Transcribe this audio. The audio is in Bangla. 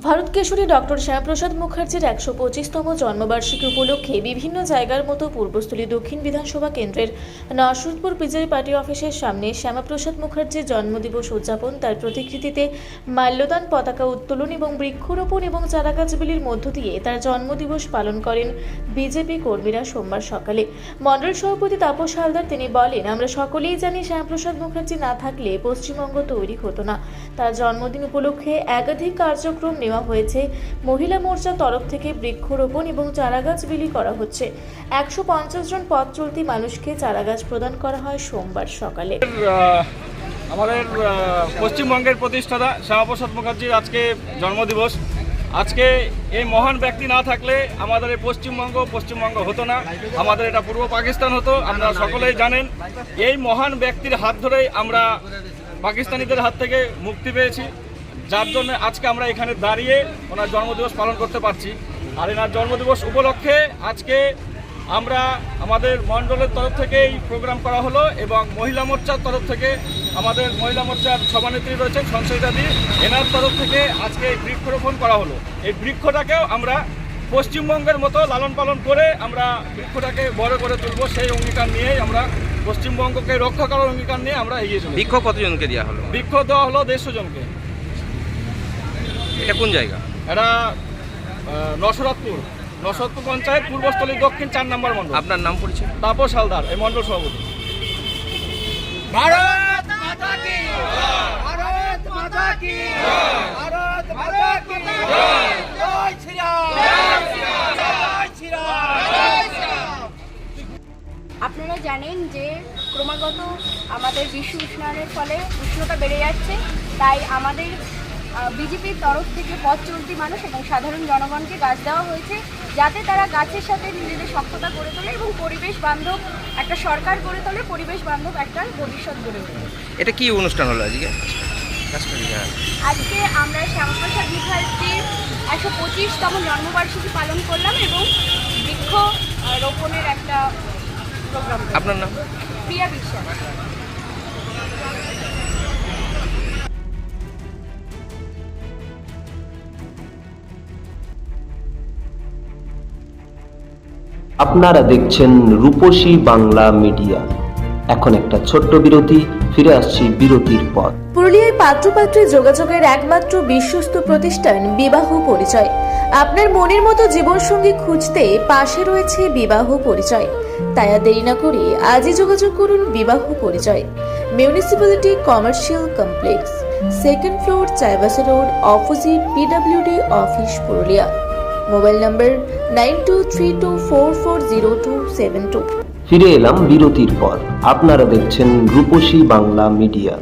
ভারত কেশরী ডক্টর শ্যামাপ্রসাদ মুখার্জির ১২৫তম জন্মবার্ষিকী উপলক্ষে বিভিন্ন জায়গার মতো পূর্বস্থলী দক্ষিণ বিধানসভা কেন্দ্রের নরসিংপুর বিজেপি পার্টি অফিসের সামনে শ্যামাপ্রসাদ মুখার্জির জন্মদিবস উদযাপন, তার প্রতিকৃতিতে মাল্যদান, পতাকা উত্তোলন এবং বৃক্ষরোপণ এবং চারাগাছ বিলির মধ্য দিয়ে তার জন্মদিবস পালন করেন বিজেপি কর্মীরা সোমবার সকালে। মণ্ডল সভাপতি তাপস হালদার তিনি বলেন, আমরা সকলেই জানি শ্যামাপ্রসাদ মুখার্জি না থাকলে পশ্চিমবঙ্গ তৈরি হতো না। তার জন্মদিন উপলক্ষে একাধিক কার্যক্রম নেওয়া হয়েছে। মহিলা মোর্চার তরফ থেকে বৃক্ষরোপণ এবং চারাগাছ বিলি করা হচ্ছে। ১৫০ জন পথ চলতি মানুষকে চারাগাছ প্রদান করা হয় সোমবার সকালে। আমাদের পশ্চিমবঙ্গের প্রতিষ্ঠাতা শ্যামাপ্রসাদ মুখার্জির আজকে জন্মদিবস। আজকে এই মহান ব্যক্তি না থাকলে আমাদের এই পশ্চিমবঙ্গ হতো না, আমাদের এটা পূর্ব পাকিস্তান হতো। আপনারা সকলেই জানেন এই মহান ব্যক্তির হাত ধরেই আমরা পাকিস্তানিদের হাত থেকে মুক্তি পেয়েছি, যার জন্য আজকে আমরা এখানে দাঁড়িয়ে ওনার জন্মদিবস পালন করতে পারছি। আর এনার জন্মদিবস উপলক্ষে আজকে আমরা আমাদের মণ্ডলের তরফ থেকে এই প্রোগ্রাম করা হলো এবং মহিলা মোর্চার তরফ থেকে আমাদের মহিলা মোর্চার সভানেত্রী রয়েছেন সঞ্চয়িতাদি, এনার তরফ থেকে আজকে এই বৃক্ষরোপণ করা হলো। এই বৃক্ষটাকেও আমরা পশ্চিমবঙ্গের মতো লালন পালন করে আমরা বৃক্ষটাকে বড় করে তুলব, সেই অঙ্গীকার নিয়েই আমরা পশ্চিমবঙ্গকে রক্ষা করার অঙ্গীকার নিয়ে আমরা এগিয়ে চলি। বৃক্ষ কতজনকে দেওয়া হলো? বৃক্ষ দেওয়া হলো 150 জনকে। এটা কোন জায়গা? এটা নরসিংপুর পঞ্চায়েত, পূর্বস্থলী দক্ষিণ 4 নম্বর মণ্ডল। আপনার নাম পরিচয়? তাপস হালদার, এই মণ্ডল সভাপতি। ভারত মাতা কি জয়! ভারত মাতা কি জয়! ভারত মাতা কি জয়! জয় শ্রীরাম! জয় শ্রীরাম! জয় শ্রীরাম! জয় শ্রীরাম! আপনারা জানেন যে ক্রমাগত আমাদের বিশ্ব উষ্ণায়নের ফলে উষ্ণতা বেড়ে যাচ্ছে, তাই আমাদের বিজেপির তরফ থেকে পথ চলতি মানুষ এবং সাধারণ জনগণকে গাছ দেওয়া হয়েছে, যাতে তারা গাছের সাথে নিজেদের সখ্যতা গড়ে তোলে এবং পরিবেশ বান্ধব একটা সরকার গড়ে তোলে, পরিবেশ বান্ধব একটা ভবিষ্যৎ গড়ে তোলে। এটা কি অনুষ্ঠান হলো আজকে? আজকে আমরা শ্যামাপ্রসাদ মুখার্জির ১২৫তম জন্মবার্ষিকী পালন করলাম এবং বৃক্ষ রোপণের একটা প্রোগ্রাম। আপনার নাম? প্রিয়া বিশ্বাস। আপনারা দেখছেন রূপসী বাংলা মিডিয়া। এখন একটা ছোট্ট বিরতি, ফিরে আসছি বিরতির পর। পুরুলিয়ার পাত্রপাত্রী যোগাযোগের একমাত্র বিশ্বস্ত প্রতিষ্ঠান বিবাহ পরিচয়। আপনার মনের মতো জীবনসঙ্গী খুঁজতে পাশে রয়েছে বিবাহ পরিচয়। তাই আর দেরি না করে আজই যোগাযোগ করুন বিবাহ পরিচয়। Municipality commercial complex, 2nd floor, Chaibasa road, opposite PWD office, Purulia. Mobile নম্বর 9232440272। ফিরে এলাম বিরতির পর। আপনারা দেখছেন রূপসী বাংলা মিডিয়া।